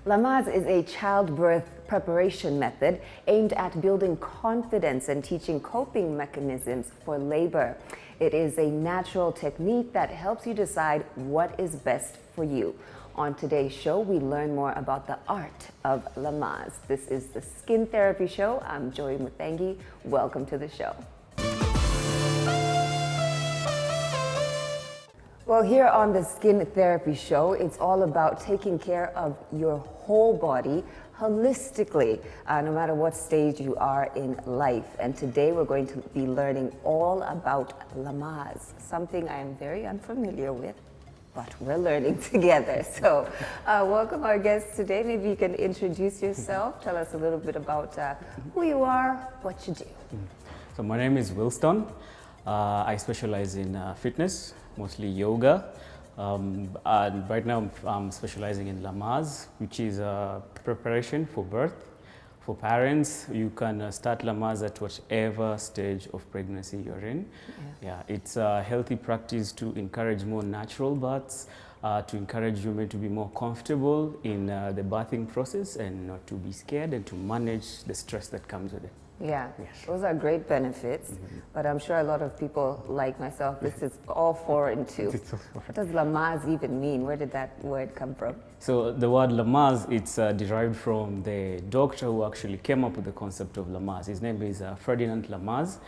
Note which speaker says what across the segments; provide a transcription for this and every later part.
Speaker 1: Lamaz is a childbirth preparation method aimed at building confidence and teaching coping mechanisms for labor. It is a natural technique that helps you decide what is best for you. On today's show, we learn more about the art of Lamaz. This is the Skin Therapy Show. I'm Joy Muthengi. Welcome to the show. Well, here on the Skin Therapy Show, it's all about taking care of your whole body holistically, no matter what stage you are in life. And today we're going to be learning all about Lamaz, something I am very unfamiliar with, but we're learning together. So welcome our guests today. Maybe you can introduce yourself, tell us a little bit about who you are, what you do.
Speaker 2: So my name is Wilston. I specialize in fitness, mostly yoga, and right now I'm specializing in Lamaz, which is a preparation for birth. For parents, you can start Lamaz at whatever stage of pregnancy you're in. Yeah, it's a healthy practice to encourage more natural births, to encourage women to be more comfortable in the birthing process and not to be scared and to manage the stress that comes with it.
Speaker 1: Yeah,
Speaker 2: Yes.
Speaker 1: those are great benefits, but I'm sure a lot of people like myself, this is all foreign to. What does Lamaz even mean? Where did that word come from?
Speaker 2: So the word Lamaz, it's derived from the doctor who actually came up with the concept of Lamaz. His name is Ferdinand Lamaz.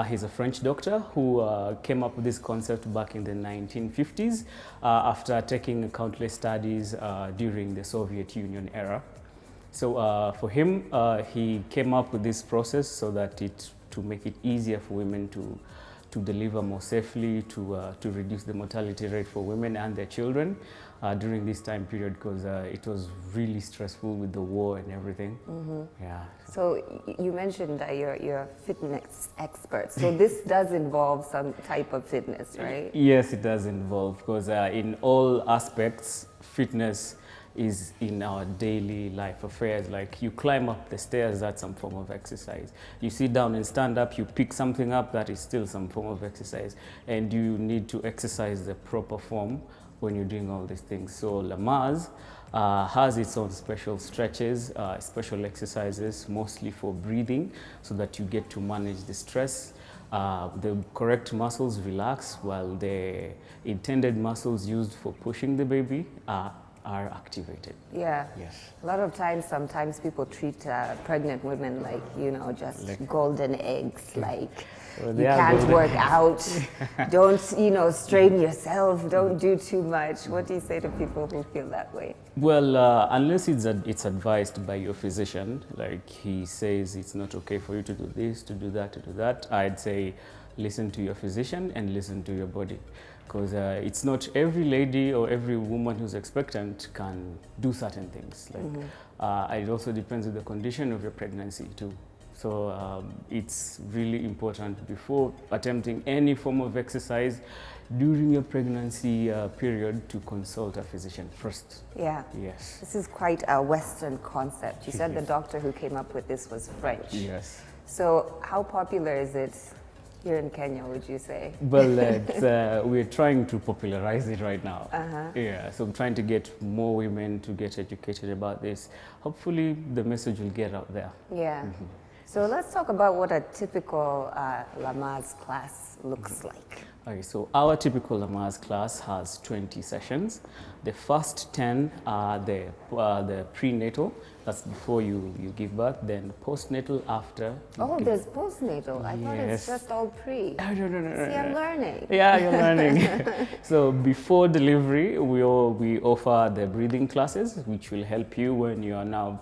Speaker 2: He's a French doctor who came up with this concept back in the 1950s after taking countless studies during the Soviet Union era. So for him, he came up with this process so that to make it easier for women to deliver more safely, to reduce the mortality rate for women and their children during this time period, because it was really stressful with the war and everything. Yeah.
Speaker 1: So you mentioned that you're a fitness expert. So this does involve some type of fitness, right?
Speaker 2: Yes, it does involve, because in all aspects, fitness is in our daily life affairs. Like you climb up the stairs, that's some form of exercise. You sit down and stand up, you pick something up, that is still some form of exercise. And you need to exercise the proper form when you're doing all these things. So Lamaz has its own special stretches, special exercises, mostly for breathing, so that you get to manage the stress. The correct muscles relax, while the intended muscles used for pushing the baby are activated.
Speaker 1: Yeah.
Speaker 2: Yes.
Speaker 1: A lot of times, sometimes people treat pregnant women like, just golden eggs, like
Speaker 2: Well,
Speaker 1: you
Speaker 2: they are
Speaker 1: can't
Speaker 2: golden
Speaker 1: work
Speaker 2: eggs.
Speaker 1: out, don't, strain yourself, don't do too much. What do you say to people who feel that way?
Speaker 2: Well, unless it's advised by your physician, like he says it's not okay for you to do this, to do that, I'd say listen to your physician and listen to your body. Because it's not every lady or every woman who's expectant can do certain things. Like, it also depends on the condition of your pregnancy too. So it's really important before attempting any form of exercise during your pregnancy period to consult a physician first.
Speaker 1: Yeah.
Speaker 2: Yes.
Speaker 1: This is quite a Western concept. You said the doctor who came up with this was French.
Speaker 2: Yes.
Speaker 1: So how popular is it here in Kenya, would you say?
Speaker 2: Well, we're trying to popularize it right now. Yeah, so I'm trying to get more women to get educated about this. Hopefully the message will get out there.
Speaker 1: Yeah. So let's talk about what a typical Lamaz class looks like.
Speaker 2: Okay, so our typical Lamaz class has 20 sessions. The first 10 are the prenatal, that's before you give birth, then postnatal after.
Speaker 1: Oh, there's postnatal. I thought it's just all pre.
Speaker 2: No.
Speaker 1: See, I'm learning.
Speaker 2: Yeah, you're learning. So before delivery, we offer the breathing classes, which will help you when you are now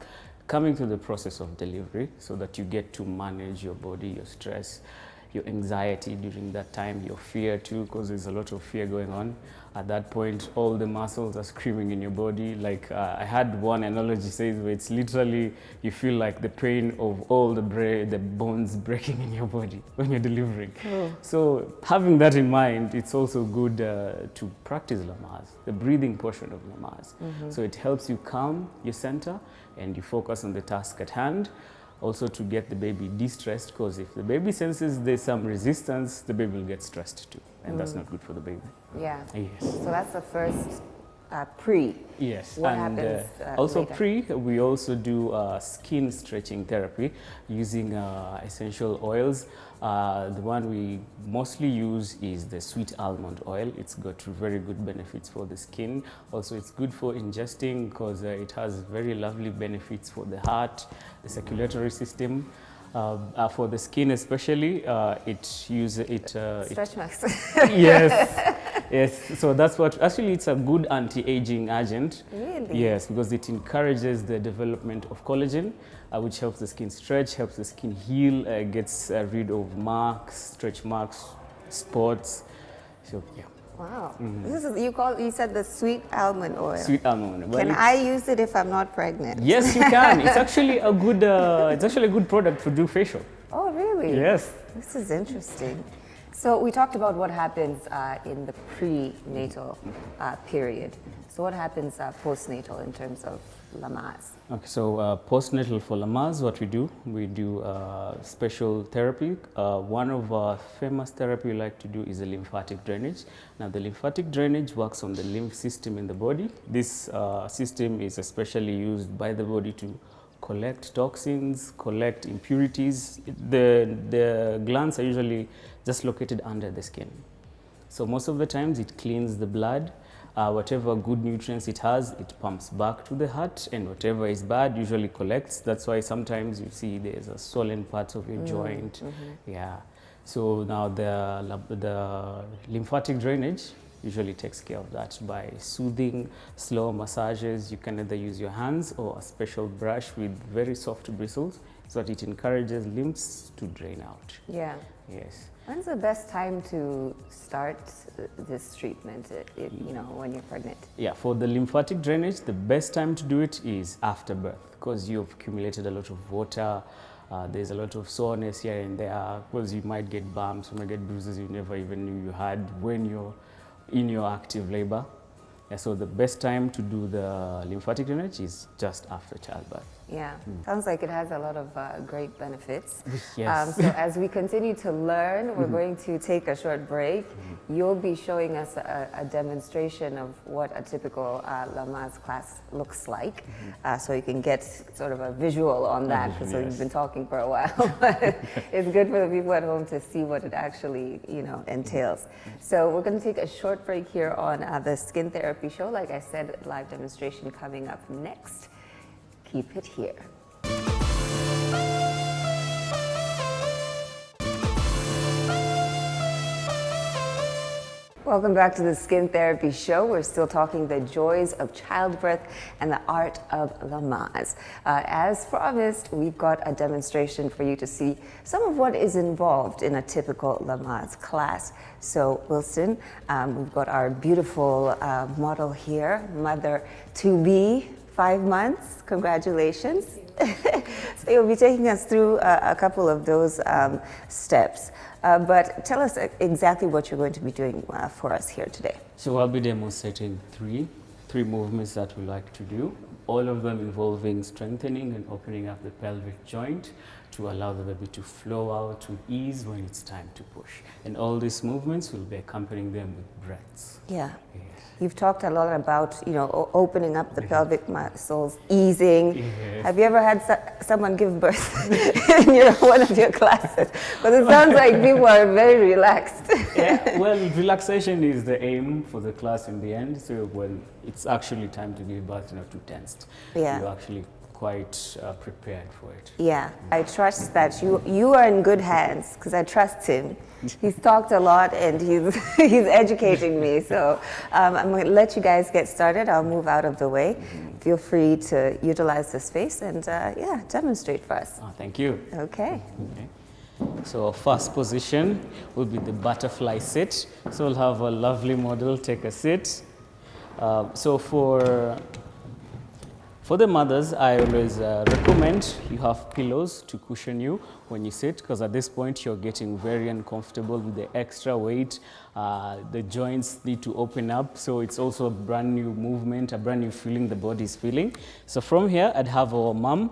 Speaker 2: coming to the process of delivery, so that you get to manage your body, your stress, your anxiety during that time, your fear too, because there's a lot of fear going on. At that point, all the muscles are screaming in your body. Like I had one analogy says where it's literally, you feel like the pain of all the bones breaking in your body when you're delivering. So having that in mind, it's also good to practice Lamaz, the breathing portion of Lamaz. So it helps you calm your center and you focus on the task at hand. Also to get the baby de-stressed, because if the baby senses there's some resistance, the baby will get stressed too, and that's not good for the baby.
Speaker 1: Yeah.
Speaker 2: Yes.
Speaker 1: So that's the first pre.
Speaker 2: Yes,
Speaker 1: What
Speaker 2: and
Speaker 1: happens
Speaker 2: also
Speaker 1: later?
Speaker 2: we also do skin stretching therapy using essential oils. The one we mostly use is the sweet almond oil. It's got very good benefits for the skin. Also, it's good for ingesting because it has very lovely benefits for the heart, the circulatory system. For the skin especially,
Speaker 1: Stretch marks.
Speaker 2: Yes, yes. So that's what, actually it's a good anti-aging agent.
Speaker 1: Really?
Speaker 2: Yes, because it encourages the development of collagen, which helps the skin stretch, helps the skin heal, gets rid of marks, stretch marks, spots. So yeah.
Speaker 1: Wow. This is you said the sweet almond oil.
Speaker 2: Sweet almond. Well,
Speaker 1: Can I use it if I'm not pregnant?
Speaker 2: yes, you can. It's actually a good. It's actually a good product to do facial.
Speaker 1: Oh, really?
Speaker 2: Yes.
Speaker 1: This is interesting. So we talked about what happens in the prenatal period. So what happens postnatal in terms of Lamaz?
Speaker 2: Okay, so postnatal for Lamaz, what we do special therapy. One of our famous therapy we like to do is the lymphatic drainage. Now, the lymphatic drainage works on the lymph system in the body. This system is especially used by the body to collect toxins, collect impurities. The glands are usually just located under the skin. So most of the times it cleans the blood. Whatever good nutrients it has, it pumps back to the heart, and whatever is bad usually collects. That's why sometimes you see there's a swollen part of your joint. Yeah. So now the lymphatic drainage usually takes care of that by soothing, slow massages. You can either use your hands or a special brush with very soft bristles so that it encourages lymphs to drain out.
Speaker 1: Yeah.
Speaker 2: Yes.
Speaker 1: When's the best time to start this treatment, when you're pregnant?
Speaker 2: Yeah, for the lymphatic drainage, the best time to do it is after birth because you've accumulated a lot of water. There's a lot of soreness here and there because you might get bumps, you might get bruises you never even knew you had when you're in your active labor. Yeah, so the best time to do the lymphatic drainage is just after childbirth.
Speaker 1: Yeah, sounds like it has a lot of great benefits.
Speaker 2: Yes.
Speaker 1: So as we continue to learn, we're going to take a short break. You'll be showing us a demonstration of what a typical Lamaz class looks like, so you can get sort of a visual on that, because we've been talking for a while. But it's good for the people at home to see what it actually, entails. So we're going to take a short break here on the Skin Therapy Show. Like I said, live demonstration coming up next. Keep it here. Welcome back to the Skin Therapy Show. We're still talking the joys of childbirth and the art of Lamaz. As promised, we've got a demonstration for you to see some of what is involved in a typical Lamaz class. So, Wilson, we've got our beautiful model here, mother-to-be, 5 months. Congratulations. So you'll be taking us through a couple of those steps. But tell us exactly what you're going to be doing for us here today.
Speaker 2: So I'll be demonstrating three movements that we like to do, all of them involving strengthening and opening up the pelvic joint to allow the baby to flow out with ease when it's time to push. And all these movements will be accompanying them with breaths.
Speaker 1: Yeah.
Speaker 2: Yes.
Speaker 1: You've talked a lot about, opening up the pelvic muscles, easing.
Speaker 2: Yes.
Speaker 1: Have you ever had someone give birth in one of your classes? Because it sounds like people are very relaxed.
Speaker 2: Yeah, well, relaxation is the aim for the class in the end. So when it's actually time to give birth, you're not too tensed.
Speaker 1: Yeah.
Speaker 2: You're actually quite prepared for it.
Speaker 1: Yeah, I trust that you are in good hands, because I trust him. He's talked a lot and he's educating me. So I'm going to let you guys get started. I'll move out of the way. Feel free to utilize the space and demonstrate for us.
Speaker 2: Oh, thank you.
Speaker 1: Okay.
Speaker 2: So our first position will be the butterfly sit. So we'll have a lovely model take a sit. So for the mothers, I always recommend you have pillows to cushion you when you sit, because at this point you're getting very uncomfortable with the extra weight. The joints need to open up, so it's also a brand new movement, a brand new feeling the body is feeling. So from here, I'd have our mom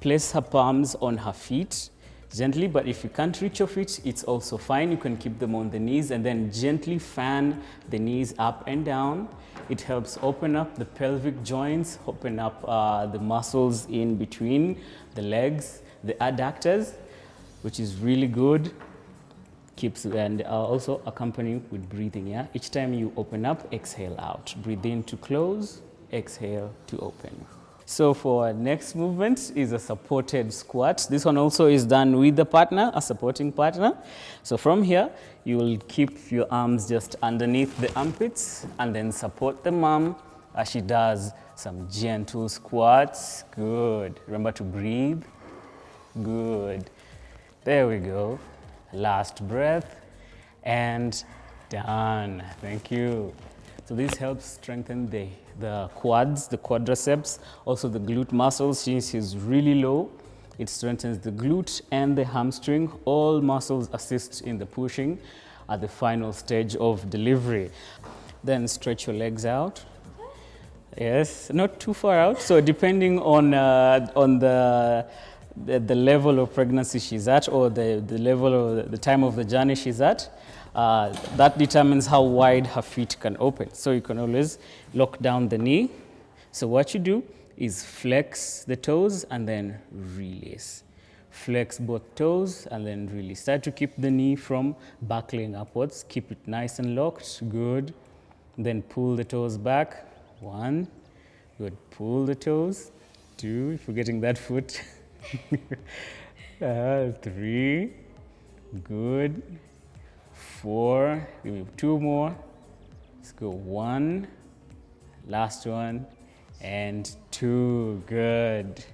Speaker 2: place her palms on her feet, gently, but if you can't reach your feet, it's also fine. You can keep them on the knees and then gently fan the knees up and down. It helps open up the pelvic joints, open up the muscles in between the legs, the adductors, which is really good. Keeps and also accompany with breathing. Yeah, each time you open up, exhale out. Breathe in to close, exhale to open. So for our next movement is a supported squat. This one also is done with the partner, a supporting partner. So from here, you will keep your arms just underneath the armpits and then support the mom as she does some gentle squats. Good. Remember to breathe. Good. There we go. Last breath and done. Thank you. So this helps strengthen the quads, the quadriceps, also the glute muscles. Since it's really low, it strengthens the glute and the hamstring. All muscles assist in the pushing at the final stage of delivery. Then stretch your legs out. Yes, not too far out. So depending on the level of pregnancy she's at, or the level or the time of the journey she's at, that determines how wide her feet can open. So you can always lock down the knee. So what you do is flex the toes and then release. Flex both toes and then release. Try to keep the knee from buckling upwards. Keep it nice and locked. Good. Then pull the toes back. 1. Good. Pull the toes. 2. Forgetting that foot. 3. Good. 4. Give me 2 more. Let's go. 1. Last one. And 2. Good.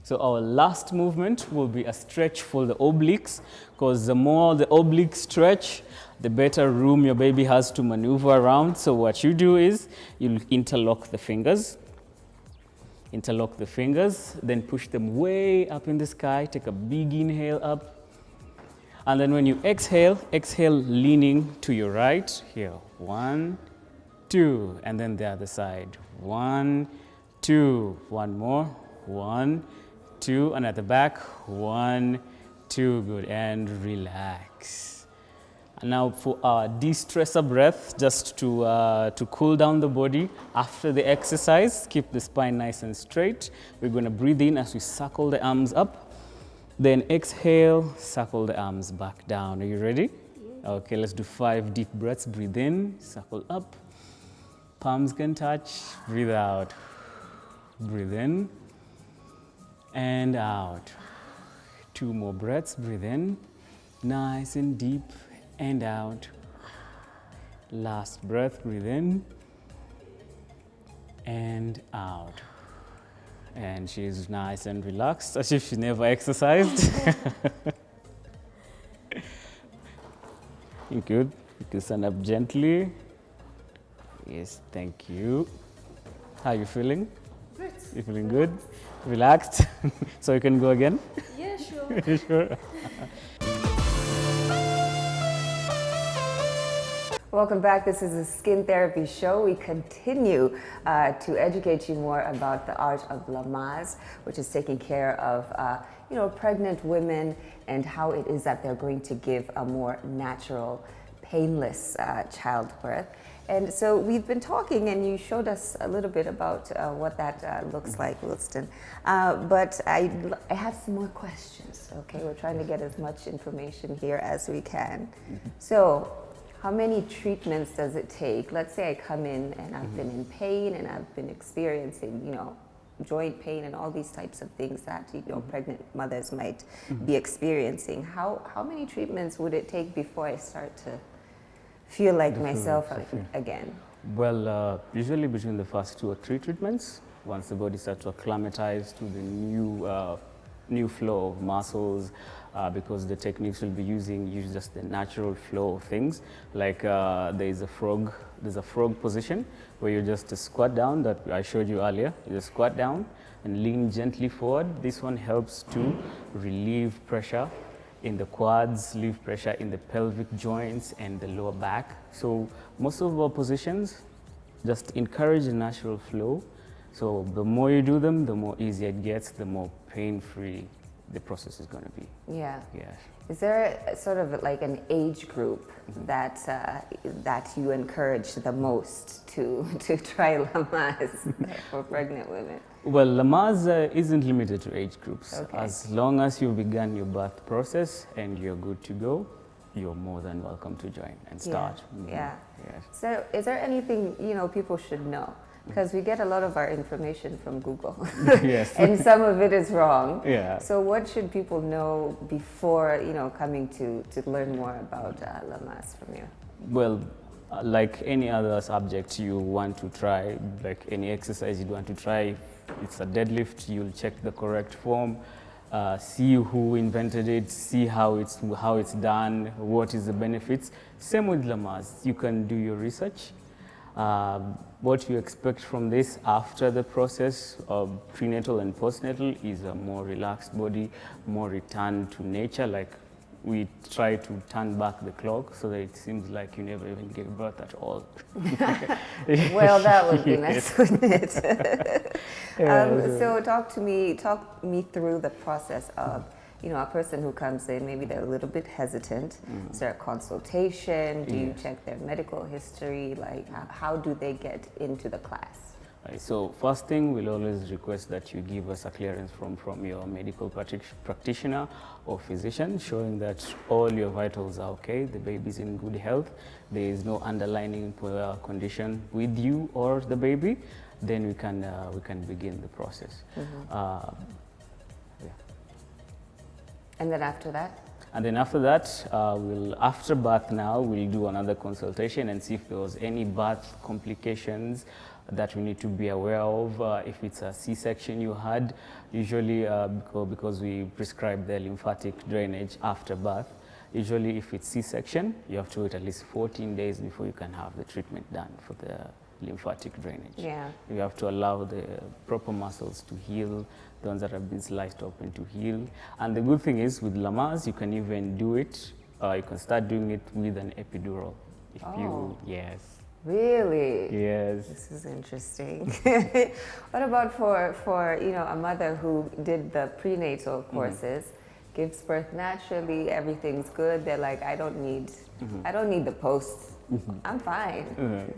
Speaker 2: So our last movement will be a stretch for the obliques, because the more the obliques stretch, the better room your baby has to maneuver around. So what you do is you'll interlock the fingers. Interlock the fingers, then push them way up in the sky. Take a big inhale up. And then when you exhale, exhale leaning to your right. Here, 1, 2. And then the other side. 1, 2. One more. 1, 2. And at the back. 1, 2. Good. And relax. And now for our de-stressor breath, just to cool down the body after the exercise. Keep the spine nice and straight. We're going to breathe in as we circle the arms up. Then exhale, circle the arms back down. Are you ready? Okay, let's do 5 deep breaths. Breathe in, circle up. Palms can touch. Breathe out. Breathe in and out. 2 more breaths. Breathe in, nice and deep, and out. Last breath. Breathe in and out. And she's nice and relaxed, as if she never exercised. Good. You can stand up gently. Yes, thank you. How are you feeling?
Speaker 3: Good.
Speaker 2: You feeling good? Relaxed? So you can go again?
Speaker 3: Yeah, sure.
Speaker 2: Sure.
Speaker 1: Welcome back. This is the Skin Therapy Show. We continue to educate you more about the art of Lamaz, which is taking care of pregnant women and how it is that they're going to give a more natural, painless childbirth. And so we've been talking, and you showed us a little bit about what that looks like, Wilston. But I have some more questions. Okay, we're trying to get as much information here as we can. So, how many treatments does it take? Let's say I come in and I've been in pain and I've been experiencing, joint pain and all these types of things that pregnant mothers might be experiencing. How many treatments would it take before I start to feel like myself again?
Speaker 2: Well, usually between the first 2 or 3 treatments, once the body starts to acclimatize to the new flow of muscles, because the techniques we'll be using use just the natural flow of things. Like there's a frog position where you just squat down that I showed you earlier. You just squat down and lean gently forward. This one helps to relieve pressure in the quads, relieve pressure in the pelvic joints and the lower back. So most of our positions just encourage a natural flow. So the more you do them, the more easier it gets, the more pain-free the process is going to be.
Speaker 1: Yeah.
Speaker 2: Yeah.
Speaker 1: Is there sort of like an age group that that you encourage the most to try Lamaz for pregnant women?
Speaker 2: Well, Lamaz isn't limited to age groups.
Speaker 1: Okay.
Speaker 2: As long as you've begun your birth process and you're good to go, you're more than welcome to join and start.
Speaker 1: Yeah.
Speaker 2: Yes.
Speaker 1: So, is there anything people should know? Because we get a lot of our information from Google,
Speaker 2: Yes.
Speaker 1: and some of it is wrong.
Speaker 2: Yeah.
Speaker 1: So, what should people know before coming to learn more about Lamaz from you?
Speaker 2: Well, like any other subject you want to try, like any exercise you want to try, it's a deadlift, you'll check the correct form, see who invented it, see how it's done, what is the benefits. Same with Lamaz, you can do your research. What you expect from this after the process of prenatal and postnatal is a more relaxed body, more return to nature. Like we try to turn back the clock so that it seems like you never even gave birth at all.
Speaker 1: Well, that would be nice, wouldn't it? So talk me through the process of a person who comes in, maybe they're a little bit hesitant. Is there a consultation? Do you check their medical history? Like, how do they get into the class?
Speaker 2: Right, so first thing, we'll always request that you give us a clearance from your medical practitioner or physician showing that all your vitals are okay, the baby's in good health, there is no underlying condition with you or the baby. Then we can begin the process.
Speaker 1: And then after that?
Speaker 2: And then after that, after birth now, we'll do another consultation and see if there was any birth complications that we need to be aware of. If it's a C-section you had, usually because we prescribe the lymphatic drainage after birth, usually if it's C-section, you have to wait at least 14 days before you can have the treatment done for the lymphatic drainage.
Speaker 1: Yeah.
Speaker 2: You have to allow the proper muscles to heal, the ones that have been sliced open to heal. And the good thing is with Lamaz, you can even do it, you can start doing it with an epidural. Yes.
Speaker 1: Really?
Speaker 2: Yes.
Speaker 1: This is interesting. What about for a mother who did the prenatal courses, gives birth naturally, everything's good, they're like, I don't need the post. I'm fine.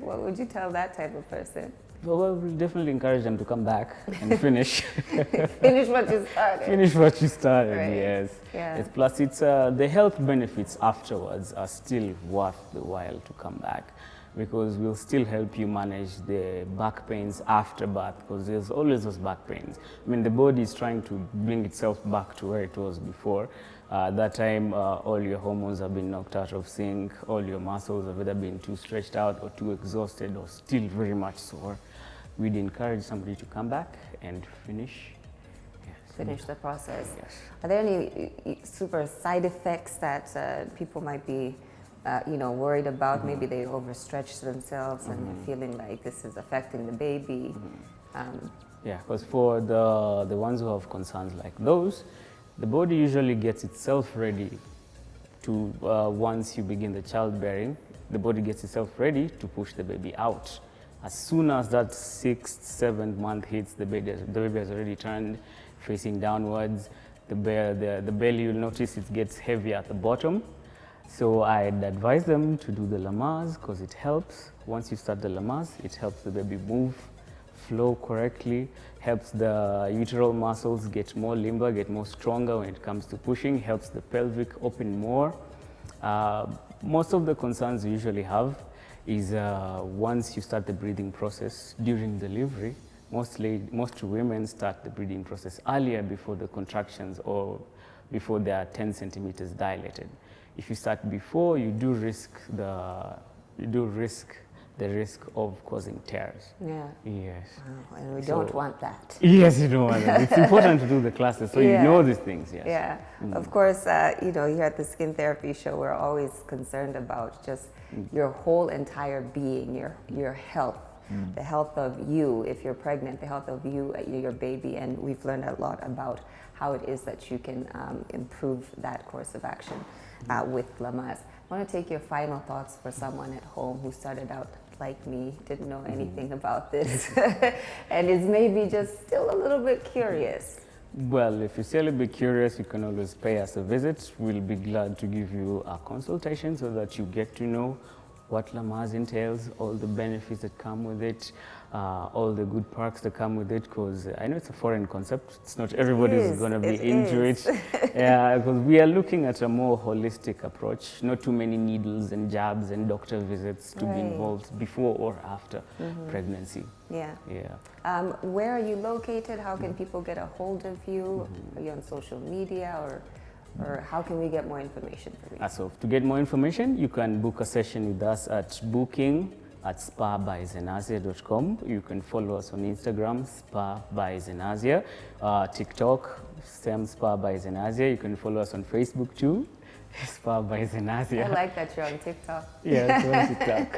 Speaker 1: What would you tell that type of person?
Speaker 2: Well, we'll definitely encourage them to come back and finish.
Speaker 1: Finish what you started.
Speaker 2: Finish what you started,
Speaker 1: Right.
Speaker 2: yes.
Speaker 1: Yeah.
Speaker 2: Plus, it's the health benefits afterwards are still worth the while to come back, because we'll still help you manage the back pains after birth, because there's always those back pains. I mean, the body is trying to bring itself back to where it was before. That time, all your hormones have been knocked out of sync, all your muscles have either been too stretched out or too exhausted or still very much sore. We'd encourage somebody to come back and finish. Yes.
Speaker 1: Finish the process.
Speaker 2: Yes.
Speaker 1: Are there any super side effects that people might be worried about? Maybe they overstretch themselves and they're feeling like this is affecting the baby.
Speaker 2: Yeah, because for the ones who have concerns like those, the body usually gets itself ready to, once you begin the childbearing, the body gets itself ready to push the baby out. As soon as that 6th, 7th month hits, the baby has already turned facing downwards. The belly, you'll notice it gets heavy at the bottom. So I'd advise them to do the Lamaz because it helps. Once you start the Lamaz, it helps the baby move, flow correctly, helps the uteral muscles get more limber, get more stronger when it comes to pushing, helps the pelvic open more. Most of the concerns we usually have is once you start the breathing process during delivery, most women start the breathing process earlier before the contractions or before they are 10 centimeters dilated. If you start before, you do risk the risk of causing tears.
Speaker 1: Yeah.
Speaker 2: Yes.
Speaker 1: Wow, and we don't want that.
Speaker 2: Yes, you don't want that. It's important to do the classes so you know these things. Yes.
Speaker 1: Yeah. Of course, here at the Skin Therapy Show, we're always concerned about just your whole entire being, your health, the health of you if you're pregnant, the health of you, your baby, and we've learned a lot about how it is that you can improve that course of action with Lamaz. I want to take your final thoughts for someone at home who started out like me, didn't know anything about this, and is maybe just still a little bit curious.
Speaker 2: Well, if you're still a bit curious, you can always pay us a visit. We'll be glad to give you a consultation so that you get to know what Lamaz entails, all the benefits that come with it, all the good perks that come with it, because I know it's a foreign concept. It's not everybody is going to be into it. Yeah, because we are looking at a more holistic approach, not too many needles and jabs and doctor visits to be involved before or after pregnancy.
Speaker 1: Yeah.
Speaker 2: Yeah.
Speaker 1: Where are you located? How can people get a hold of you? Are you on social media, or how can we get more information from you?
Speaker 2: So to get more information, you can book a session with us at booking@spabyzenazia.com. You can follow us on Instagram, Spa by Zenazia, TikTok, same Spa by Zenazia. You can follow us on Facebook too, Spa by Zenazia.
Speaker 1: I like that you're on TikTok.
Speaker 2: Yeah, it's on TikTok.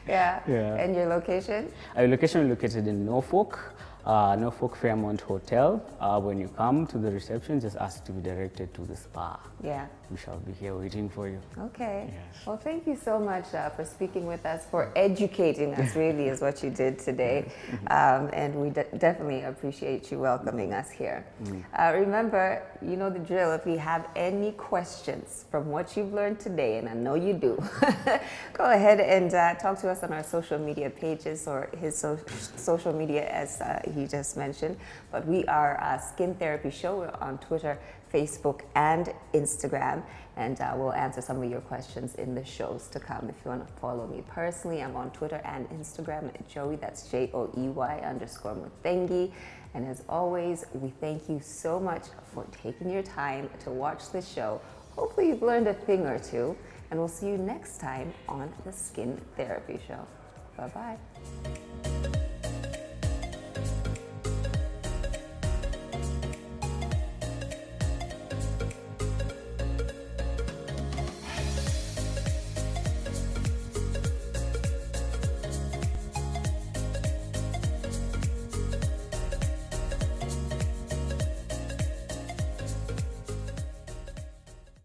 Speaker 1: Yeah. And your location?
Speaker 2: Our location is located in Norfolk. Norfolk Fairmont Hotel. When you come to the reception, just ask to be directed to the spa.
Speaker 1: Yeah.
Speaker 2: We shall be here waiting for you.
Speaker 1: Okay.
Speaker 2: Yes.
Speaker 1: Well, thank you so much for speaking with us, for educating us, really, is what you did today. And we definitely appreciate you welcoming us here. Remember, you know the drill. If you have any questions from what you've learned today, and I know you do, go ahead and talk to us on our social media pages or his social media, as he just mentioned. But we are Skin Therapy Show. We're on Twitter, Facebook, and Instagram, and we'll answer some of your questions in the shows to come. If you want to follow me personally, I'm on Twitter and Instagram at Joey, that's JOEY_Muthengi. And as always, we thank you so much for taking your time to watch this show. Hopefully you've learned a thing or two, and we'll see you next time on the Skin Therapy Show. Bye-bye.